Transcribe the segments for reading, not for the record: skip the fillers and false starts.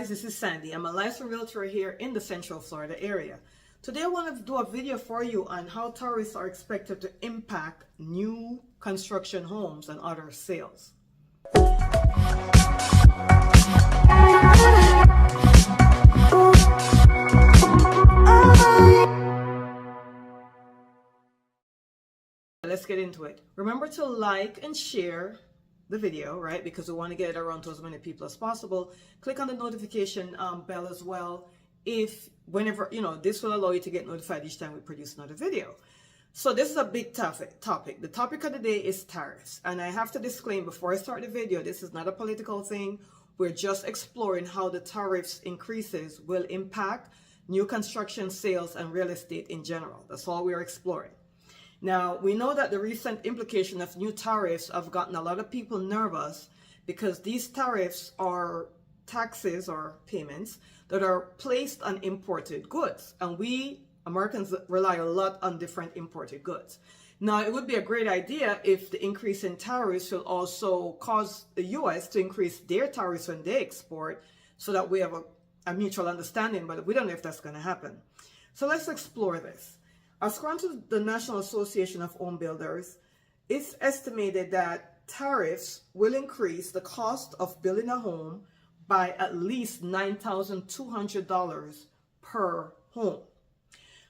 This is Sandy. I'm a licensed realtor here in the Central Florida area. Today I want to do a video for you on how tariffs are expected to impact new construction homes and other sales. Let's get into it. Remember to like and share the video, right? Because we want to get it around to as many people as possible. Click on the notification bell as well. Whenever, this will allow you to get notified each time we produce another video. So this is a big topic. The topic of the day is tariffs. And I have to disclaim before I start the video, this is not a political thing. We're just exploring how the tariffs increases will impact new construction sales and real estate in general. That's all we're exploring. Now, we know that the recent implication of new tariffs have gotten a lot of people nervous because these tariffs are taxes or payments that are placed on imported goods. And we Americans rely a lot on different imported goods. Now, it would be a great idea if the increase in tariffs will also cause the U.S. to increase their tariffs when they export so that we have a mutual understanding, but we don't know if that's going to happen. So let's explore this. According to the National Association of Home Builders, it's estimated that tariffs will increase the cost of building a home by at least $9,200 per home.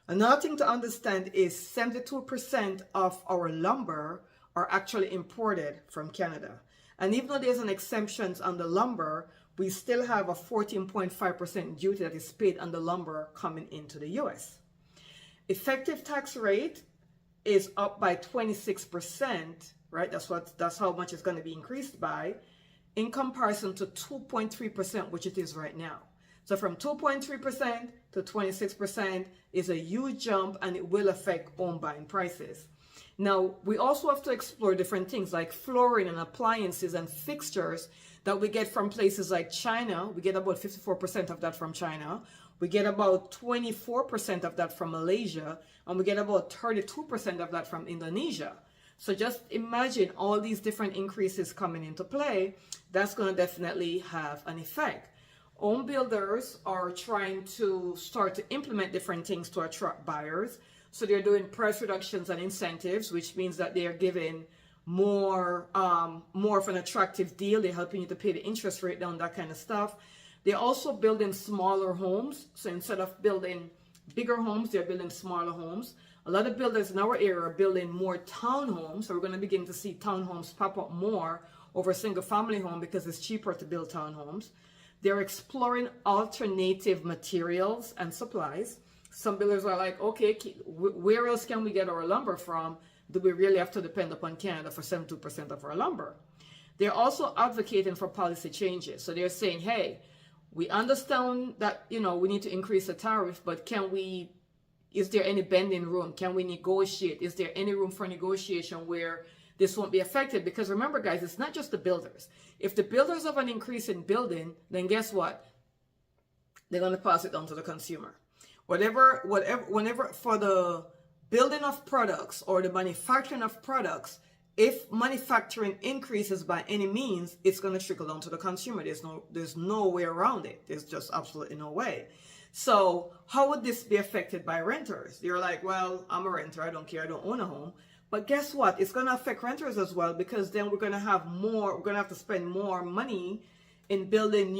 Another thing to understand is 72% of our lumber are actually imported from Canada. And even though there's an exemption on the lumber, we still have a 14.5% duty that is paid on the lumber coming into the U.S. Effective tax rate is up by 26%, right? That's how much it's going to be increased by, in comparison to 2.3%, which it is right now. So from 2.3% to 26% is a huge jump, and it will affect home buying prices. Now, we also have to explore different things like flooring and appliances and fixtures that we get from places like China. We get about 54% of that from China. We get about 24% of that from Malaysia, and we get about 32% of that from Indonesia. So just imagine all these different increases coming into play. That's going to definitely have an effect. Home builders are trying to start to implement different things to attract buyers. So they're doing price reductions and incentives, which means that they are giving more of an attractive deal. They're helping you to pay the interest rate down, that kind of stuff. They're also building smaller homes. So instead of building bigger homes, they're building smaller homes. A lot of builders in our area are building more townhomes. So we're going to begin to see townhomes pop up more over a single family home because it's cheaper to build townhomes. They're exploring alternative materials and supplies. Some builders are like, okay, where else can we get our lumber from? Do we really have to depend upon Canada for 72% of our lumber? They're also advocating for policy changes. So they're saying, hey, we understand that, we need to increase the tariff, but is there any bending room? Can we negotiate? Is there any room for negotiation where this won't be affected? Because remember, guys, it's not just the builders. If the builders have an increase in building, then guess what? They're going to pass it on to the consumer. Whenever for the building of products or the manufacturing of products, if manufacturing increases by any means, it's going to trickle down to the consumer. There's no way around it. There's just absolutely no way. So how would this be affected by renters? You're like, well, I'm a renter. I don't care. I don't own a home. But guess what? It's going to affect renters as well, because then we're going to have to spend more money in building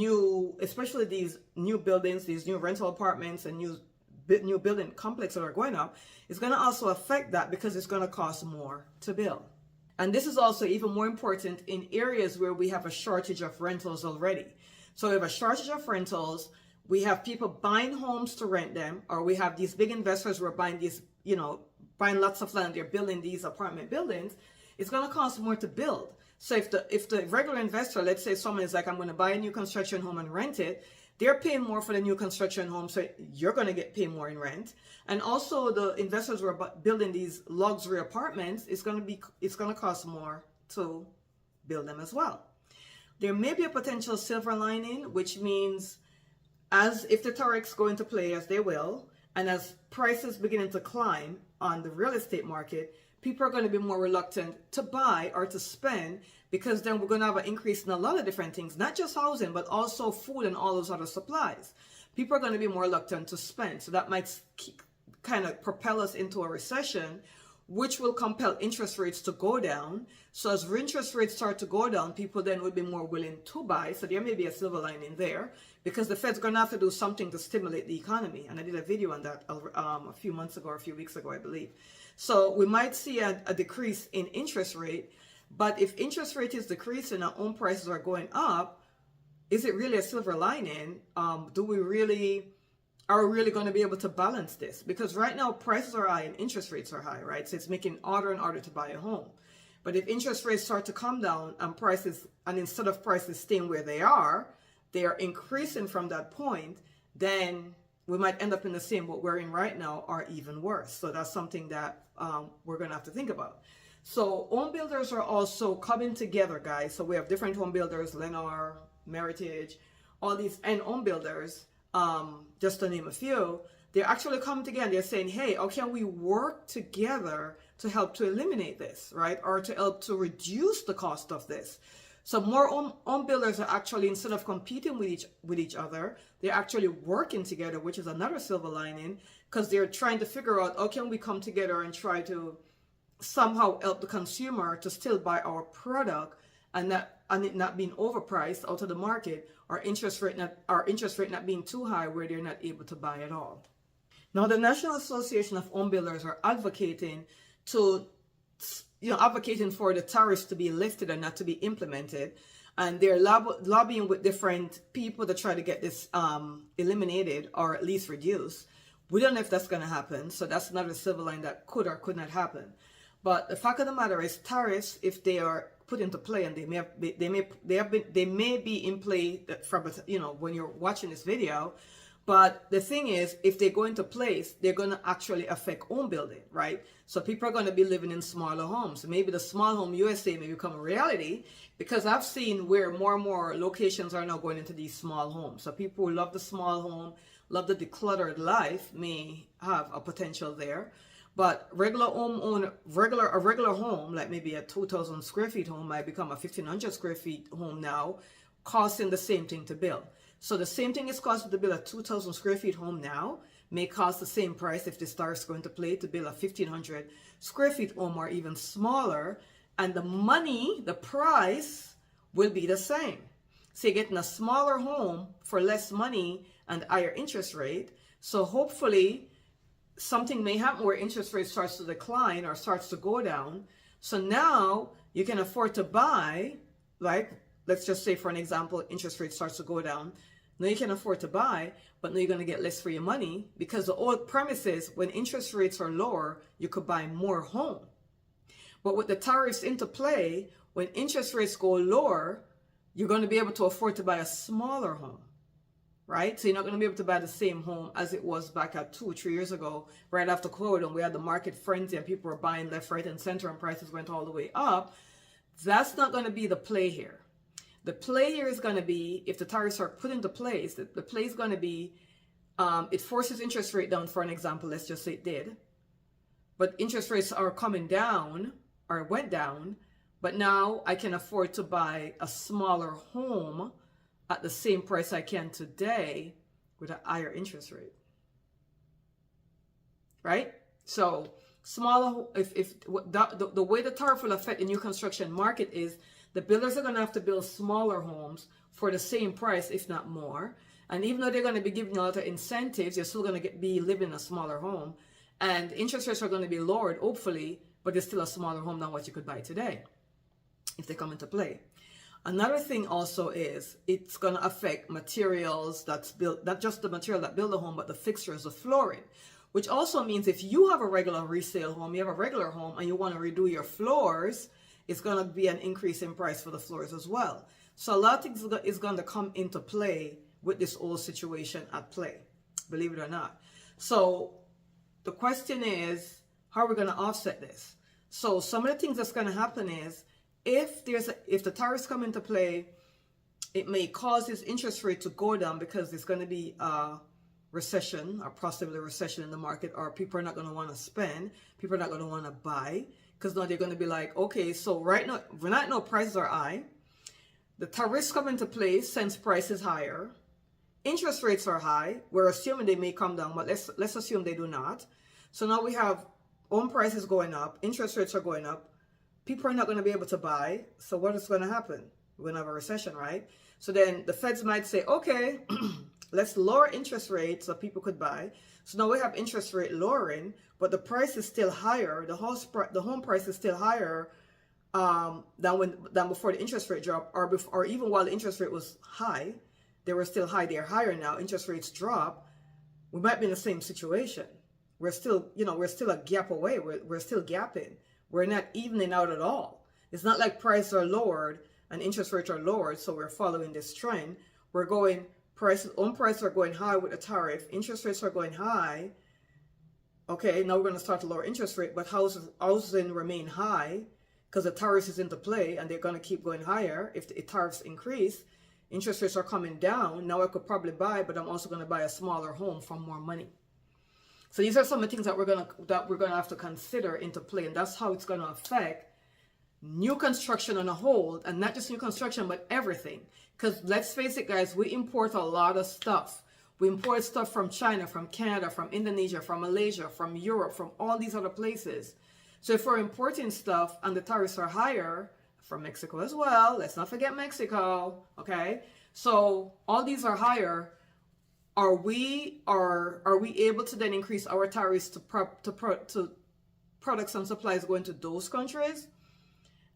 especially these new buildings, these new rental apartments and new building complexes that are going up. It's going to also affect that because it's going to cost more to build. And this is also even more important in areas where we have a shortage of rentals already. So we have a shortage of rentals. We have people buying homes to rent them, or we have these big investors who are buying these, buying lots of land. They're building these apartment buildings. It's going to cost more to build. So if the regular investor, let's say someone is like, I'm going to buy a new construction home and rent it, they're paying more for the new construction home, so you're going to pay more in rent. And also the investors who are building these luxury apartments, it's going to cost more to build them as well. There may be a potential silver lining, which means if the tariffs go into play, as they will, and as prices beginning to climb on the real estate market, people are going to be more reluctant to buy or to spend, because then we're going to have an increase in a lot of different things, not just housing, but also food and all those other supplies. People are going to be more reluctant to spend. So that might kind of propel us into a recession, which will compel interest rates to go down. So as interest rates start to go down, people then would be more willing to buy. So there may be a silver lining there, because the Fed's going to have to do something to stimulate the economy. And I did a video on that a few months ago, or a few weeks ago, I believe. So we might see a decrease in interest rate. But if interest rate is decreasing and home prices are going up, is it really a silver lining? Are we really going to be able to balance this? Because right now prices are high and interest rates are high, right? So it's making it harder and harder to buy a home. But if interest rates start to come down and instead of prices staying where they are increasing from that point, then we might end up in the same what we're in right now, or even worse. So that's something that we're going to have to think about. So home builders are also coming together, guys. So we have different home builders, Lennar, Meritage, all these, and home builders, just to name a few. They're actually coming together. They're saying, hey, how can we work together to help to eliminate this, right? Or to help to reduce the cost of this. So more home builders are actually, instead of competing with each other, they're actually working together, which is another silver lining, because they're trying to figure out how can we come together and try to somehow help the consumer to still buy our product, and it not being overpriced out of the market, or interest rate not being too high where they're not able to buy at all. Now, the National Association of Home Builders are advocating for the tariffs to be lifted and not to be implemented, and they're lobbying with different people to try to get this eliminated or at least reduced. We don't know if that's going to happen, so that's another silver line that could or could not happen. But the fact of the matter is, tariffs, if they are put into play, and they may be in play from when you're watching this video. But the thing is, if they go into place, they're going to actually affect home building, right? So people are going to be living in smaller homes. Maybe the small home USA may become a reality, because I've seen where more and more locations are now going into these small homes. So people who love the small home, love the decluttered life, may have a potential there. But a regular home, like maybe a 2,000 square feet home, might become a 1,500 square feet home now, costing the same thing to build. So the same thing is costing to build a 2,000 square feet home now may cost the same price if this tariff's going to play to build a 1,500 square feet home, or even smaller, and the price will be the same. So you're getting a smaller home for less money and higher interest rate. So hopefully something may happen where interest rate starts to decline or starts to go down. So now you can afford to buy, like, let's just say for an example, interest rate starts to go down. Now you can afford to buy, but now you're going to get less for your money, because the old premise is when interest rates are lower, you could buy more home. But with the tariffs into play, when interest rates go lower, you're going to be able to afford to buy a smaller home. Right? So you're not going to be able to buy the same home as it was back at 2-3 years ago, right after COVID, and we had the market frenzy and people were buying left, right, and center, and prices went all the way up. That's not going to be the play here. The play here is going to be, if the tariffs are put into place, the play is going to be, it forces interest rate down, for an example, let's just say it did. But interest rates are coming down, or went down, but now I can afford to buy a smaller home at the same price I can today with a higher interest rate, right? So smaller, the way the tariff will affect the new construction market is the builders are going to have to build smaller homes for the same price, if not more. And even though they're going to be giving a lot of incentives, you're still going to be living in a smaller home, and interest rates are going to be lowered, hopefully, but it's still a smaller home than what you could buy today if they come into play. Another thing also is it's going to affect materials that's built, not just the material that build a home, but the fixtures, the flooring, which also means if you have a regular resale home, you have a regular home, and you want to redo your floors, it's going to be an increase in price for the floors as well. So a lot of things is going to come into play with this whole situation at play, believe it or not. So the question is, how are we going to offset this? So some of the things that's going to happen is, if the tariffs come into play, it may cause this interest rate to go down, because there's going to be a recession, or possibly a recession in the market, or people are not going to want to spend, people are not going to want to buy, because now they're going to be like, okay, so right now, prices are high. The tariffs come into place since price is higher. Interest rates are high. We're assuming they may come down, but let's assume they do not. So now we have home prices going up, interest rates are going up. People are not going to be able to buy. So what is going to happen? We're going to have a recession, right? So then the feds might say, okay, let's lower interest rates so people could buy. So now we have interest rate lowering, but the price is still higher. The home price is still higher than before the interest rate drop, or even while the interest rate was high. They were still high. They're higher now. Interest rates drop. We might be in the same situation. We're still, we're still a gap away. We're still gapping. We're not evening out at all. It's not like prices are lowered and interest rates are lowered, so we're following this trend. We're going, home prices are going high with a tariff. Interest rates are going high. Okay, now we're going to start to lower interest rate, but housing remain high because the tariffs is into play and they're going to keep going higher. If the tariffs increase, interest rates are coming down. Now I could probably buy, but I'm also going to buy a smaller home for more money. So these are some of the things that we're gonna have to consider into play, and that's how it's going to affect new construction on a whole, and not just new construction, but everything. Because let's face it, guys, we import a lot of stuff. We import stuff from China, from Canada, from Indonesia, from Malaysia, from Europe, from all these other places. So if we're importing stuff and the tariffs are higher, from Mexico as well, let's not forget Mexico, okay? So all these are higher. Are we able to then increase our tariffs to products and supplies going to those countries?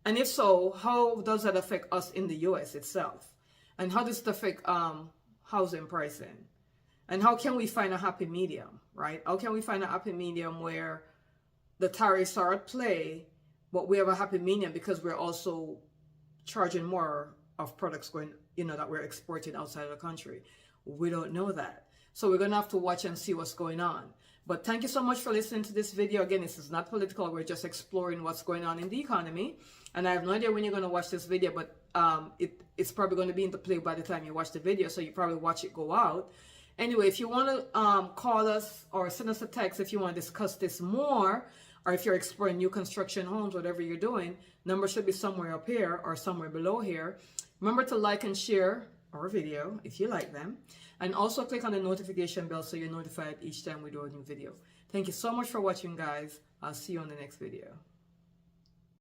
And if so, how does that affect us in the US itself? And how does it affect housing pricing? And how can we find a happy medium, right? How can we find a happy medium where the tariffs are at play, but we have a happy medium because we're also charging more of products going, that we're exporting outside of the country? We don't know that. So we're going to have to watch and see what's going on. But thank you so much for listening to this video. Again, this is not political. We're just exploring what's going on in the economy. And I have no idea when you're going to watch this video, but it's probably going to be into play by the time you watch the video. So you probably watch it go out. Anyway, if you want to call us or send us a text if you want to discuss this more, or if you're exploring new construction homes, whatever you're doing, number should be somewhere up here or somewhere below here. Remember to like and share our video if you like them, and also click on the notification bell so you're notified each time we do a new video. Thank you so much for watching, guys. I'll see you on the next video.